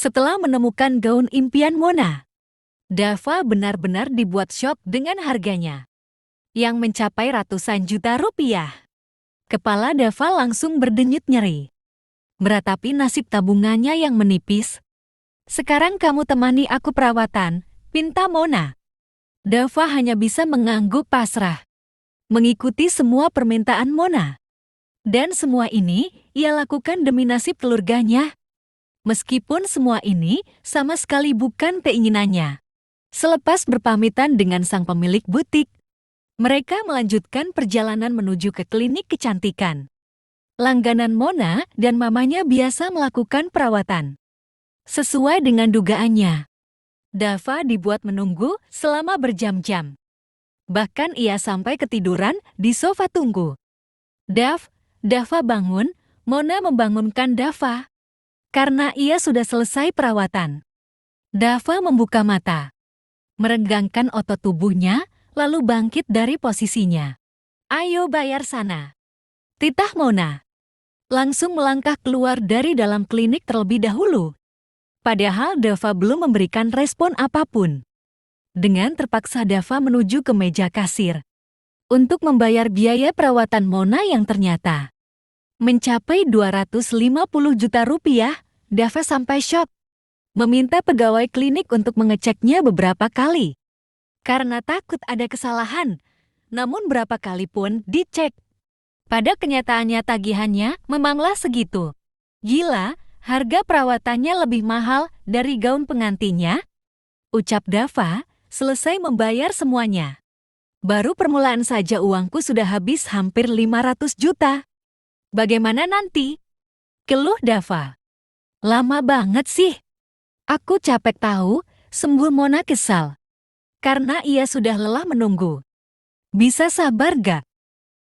Setelah menemukan gaun impian Mona, Dava benar-benar dibuat syok dengan harganya, yang mencapai ratusan juta rupiah. Kepala Dava langsung berdenyut nyeri, meratapi nasib tabungannya yang menipis. "Sekarang kamu temani aku perawatan," pinta Mona. Dava hanya bisa mengangguk pasrah, mengikuti semua permintaan Mona. Dan semua ini ia lakukan demi nasib keluarganya. Meskipun semua ini sama sekali bukan keinginannya. Selepas berpamitan dengan sang pemilik butik, mereka melanjutkan perjalanan menuju ke klinik kecantikan. Langganan Mona dan mamanya biasa melakukan perawatan. Sesuai dengan dugaannya, Dava dibuat menunggu selama berjam-jam. Bahkan ia sampai ketiduran di sofa tunggu. Dava bangun, Mona membangunkan Dava. Karena ia sudah selesai perawatan. Dava membuka mata, merenggangkan otot tubuhnya, lalu bangkit dari posisinya. "Ayo bayar sana," titah Mona. Langsung melangkah keluar dari dalam klinik terlebih dahulu. Padahal Dava belum memberikan respon apapun. Dengan terpaksa Dava menuju ke meja kasir untuk membayar biaya perawatan Mona yang ternyata mencapai 250 juta rupiah. Dava sampai syok, meminta pegawai klinik untuk mengeceknya beberapa kali. Karena takut ada kesalahan, namun berapa kali pun dicek. Pada kenyataannya tagihannya memanglah segitu. "Gila, harga perawatannya lebih mahal dari gaun pengantinnya," ucap Dava selesai membayar semuanya. "Baru permulaan saja uangku sudah habis hampir 500 juta. Bagaimana nanti?" keluh Dava. "Lama banget sih. Aku capek tahu," sembul Mona kesal. Karena ia sudah lelah menunggu. "Bisa sabar gak?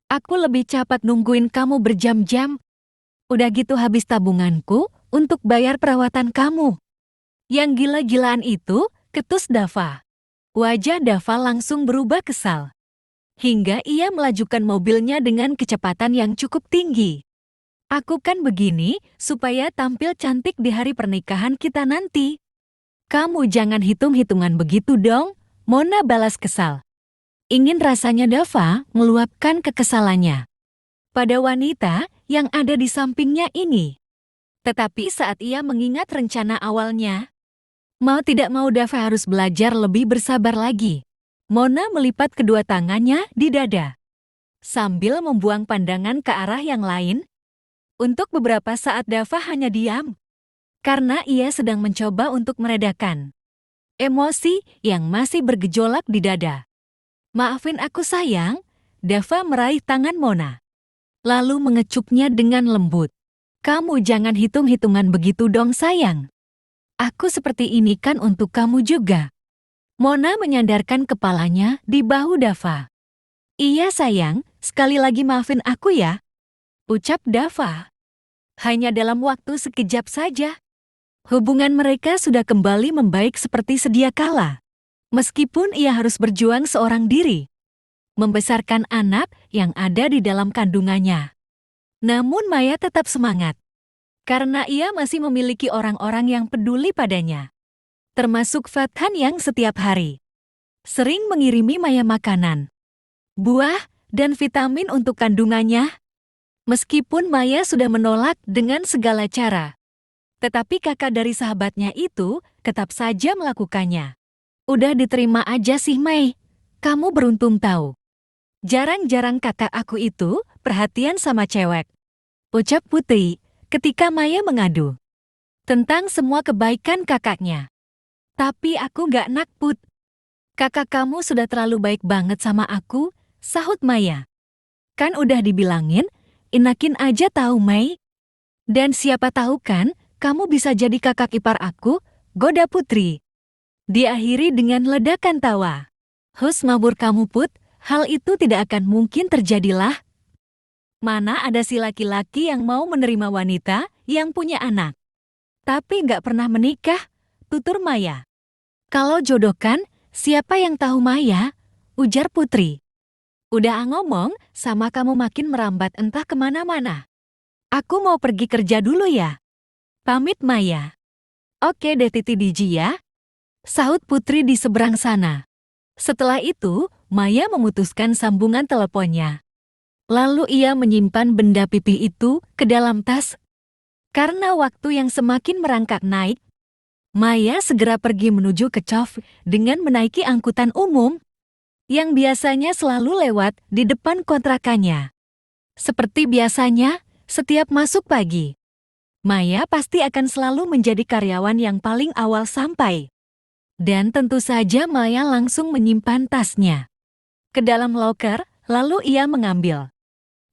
Aku lebih cepat nungguin kamu berjam-jam. Udah gitu habis tabunganku untuk bayar perawatan kamu." "Yang gila-gilaan itu," ketus Dava. Wajah Dava langsung berubah kesal. Hingga ia melajukan mobilnya dengan kecepatan yang cukup tinggi. "Aku kan begini supaya tampil cantik di hari pernikahan kita nanti. Kamu jangan hitung-hitungan begitu dong," Mona balas kesal. Ingin rasanya Dava meluapkan kekesalannya pada wanita yang ada di sampingnya ini. Tetapi saat ia mengingat rencana awalnya, mau tidak mau Dava harus belajar lebih bersabar lagi. Mona melipat kedua tangannya di dada, sambil membuang pandangan ke arah yang lain. Untuk beberapa saat Dava hanya diam, karena ia sedang mencoba untuk meredakan emosi yang masih bergejolak di dada. "Maafin aku sayang," Dava meraih tangan Mona, lalu mengecuknya dengan lembut. "Kamu jangan hitung-hitungan begitu dong sayang. Aku seperti ini kan untuk kamu juga." Mona menyandarkan kepalanya di bahu Dava. "Iya sayang, sekali lagi maafin aku ya," ucap Dava. Hanya dalam waktu sekejap saja, hubungan mereka sudah kembali membaik seperti sedia kala. Meskipun ia harus berjuang seorang diri, membesarkan anak yang ada di dalam kandungannya. Namun Maya tetap semangat, karena ia masih memiliki orang-orang yang peduli padanya. Termasuk Fathan yang setiap hari sering mengirimi Maya makanan, buah, dan vitamin untuk kandungannya. Meskipun Maya sudah menolak dengan segala cara, tetapi kakak dari sahabatnya itu tetap saja melakukannya. "Udah diterima aja sih Mai, kamu beruntung tahu. Jarang-jarang kakak aku itu perhatian sama cewek," ucap Putri ketika Maya mengadu tentang semua kebaikan kakaknya. "Tapi aku gak nak Put. Kakak kamu sudah terlalu baik banget sama aku," sahut Maya. "Kan udah dibilangin, enakin aja tahu Mai. Dan siapa tahu kan, kamu bisa jadi kakak ipar aku," goda Putri. Diakhiri dengan ledakan tawa. "Hus mabur kamu Put, hal itu tidak akan mungkin terjadilah. Mana ada si laki-laki yang mau menerima wanita yang punya anak, tapi nggak pernah menikah," tutur Maya. "Kalau jodoh kan, siapa yang tahu Maya?" ujar Putri. "Udah ngomong sama kamu makin merambat entah kemana-mana. Aku mau pergi kerja dulu ya. Pamit Maya." Oke deh Titi DJ ya, sahut Putri di seberang sana. Setelah itu, Maya memutuskan sambungan teleponnya. Lalu ia menyimpan benda pipih itu ke dalam tas. Karena waktu yang semakin merangkak naik, Maya segera pergi menuju ke Chof dengan menaiki angkutan umum yang biasanya selalu lewat di depan kontrakannya. Seperti biasanya, setiap masuk pagi, Maya pasti akan selalu menjadi karyawan yang paling awal sampai. Dan tentu saja Maya langsung menyimpan tasnya ke dalam loker, lalu ia mengambil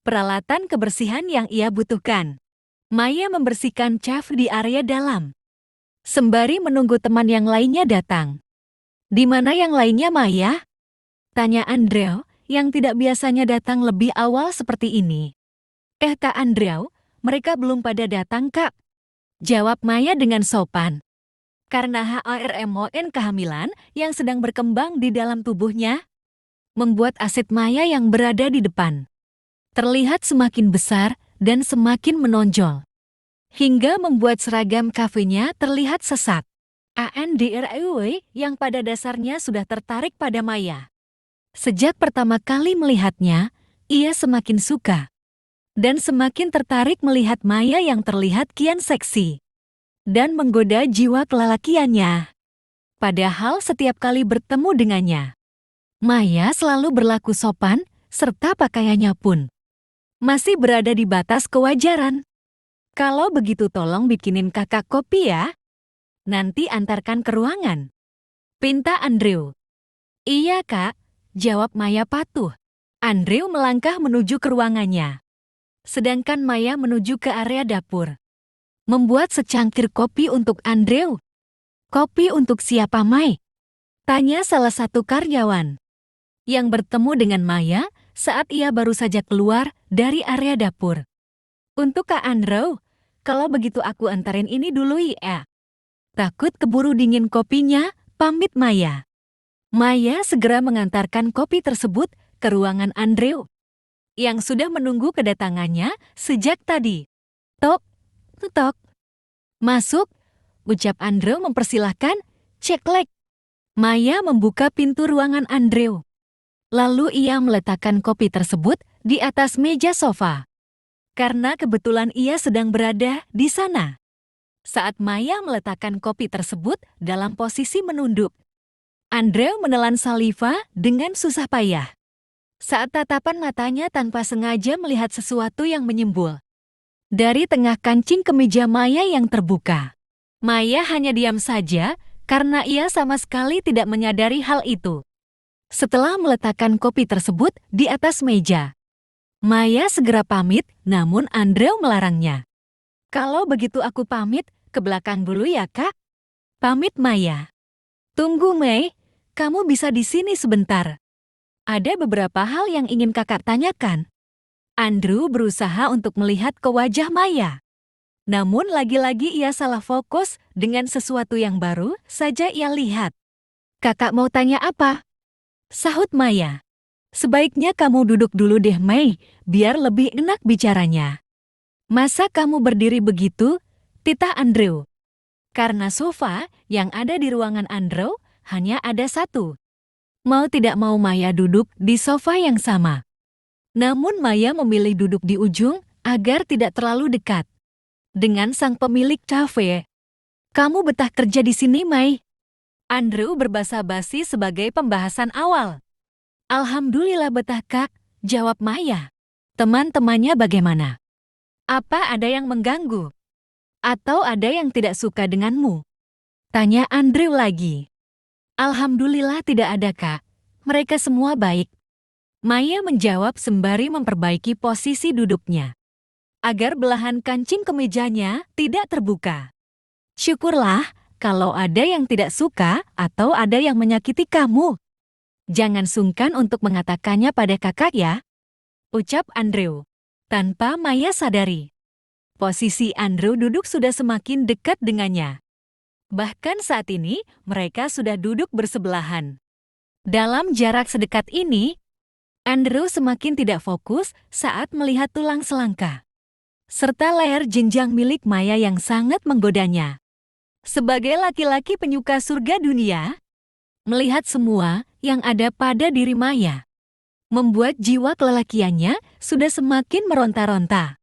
peralatan kebersihan yang ia butuhkan. Maya membersihkan Chof di area dalam, sembari menunggu teman yang lainnya datang. Di mana yang lainnya, Maya? Tanya Andrew, yang tidak biasanya datang lebih awal seperti ini. Kak Andrew, mereka belum pada datang, Kak. Jawab Maya dengan sopan. Karena hormon kehamilan yang sedang berkembang di dalam tubuhnya, membuat aset Maya yang berada di depan terlihat semakin besar dan semakin menonjol, hingga membuat seragam kafenya terlihat sesat. Andrew yang pada dasarnya sudah tertarik pada Maya. Sejak pertama kali melihatnya, ia semakin suka dan semakin tertarik melihat Maya yang terlihat kian seksi dan menggoda jiwa kelelakiannya. Padahal setiap kali bertemu dengannya, Maya selalu berlaku sopan serta pakaiannya pun masih berada di batas kewajaran. Kalau begitu tolong bikinin kakak kopi ya. Nanti antarkan ke ruangan, pinta Andrew. Iya kak, jawab Maya patuh. Andrew melangkah menuju ke ruangannya, sedangkan Maya menuju ke area dapur, membuat secangkir kopi untuk Andrew. Kopi untuk siapa, Mai? Tanya salah satu karyawan yang bertemu dengan Maya saat ia baru saja keluar dari area dapur. Untuk Kak Andrew, kalau begitu aku antarin ini dulu ya. Takut keburu dingin kopinya, pamit Maya. Maya segera mengantarkan kopi tersebut ke ruangan Andrew yang sudah menunggu kedatangannya sejak tadi. Tok, tok. Masuk, ucap Andrew mempersilahkan, ceklek. Maya membuka pintu ruangan Andrew. Lalu ia meletakkan kopi tersebut di atas meja sofa. Karena kebetulan ia sedang berada di sana. Saat Maya meletakkan kopi tersebut dalam posisi menunduk, Andrew menelan saliva dengan susah payah. Saat tatapan matanya tanpa sengaja melihat sesuatu yang menyembul dari tengah kancing kemeja Maya yang terbuka. Maya hanya diam saja karena ia sama sekali tidak menyadari hal itu. Setelah meletakkan kopi tersebut di atas meja, Maya segera pamit, namun Andrew melarangnya. Kalau begitu aku pamit, ke belakang dulu ya kak. Pamit Maya. Tunggu Mei, kamu bisa di sini sebentar. Ada beberapa hal yang ingin kakak tanyakan. Andrew berusaha untuk melihat ke wajah Maya. Namun lagi-lagi ia salah fokus dengan sesuatu yang baru saja ia lihat. Kakak mau tanya apa? Sahut Maya. Sebaiknya kamu duduk dulu deh Mei, biar lebih enak bicaranya. Masa kamu berdiri begitu? Titah Andrew. Karena sofa yang ada di ruangan Andrew hanya ada satu. Mau tidak mau Maya duduk di sofa yang sama. Namun Maya memilih duduk di ujung agar tidak terlalu dekat dengan sang pemilik cafe. Kamu betah kerja di sini, Mai? Andrew berbasa basi sebagai pembahasan awal. Alhamdulillah betah kak, jawab Maya. Teman-temannya bagaimana? Apa ada yang mengganggu? Atau ada yang tidak suka denganmu? Tanya Andrew lagi. Alhamdulillah tidak ada kak, mereka semua baik. Maya menjawab sembari memperbaiki posisi duduknya, agar belahan kancing kemejanya tidak terbuka. Syukurlah kalau ada yang tidak suka atau ada yang menyakiti kamu. Jangan sungkan untuk mengatakannya pada kakak ya, ucap Andrew, tanpa Maya sadari. Posisi Andrew duduk sudah semakin dekat dengannya. Bahkan saat ini, mereka sudah duduk bersebelahan. Dalam jarak sedekat ini, Andrew semakin tidak fokus saat melihat tulang selangka serta leher jenjang milik Maya yang sangat menggodanya. Sebagai laki-laki penyuka surga dunia, melihat semua yang ada pada diri Maya membuat jiwa kelelakiannya sudah semakin meronta-ronta.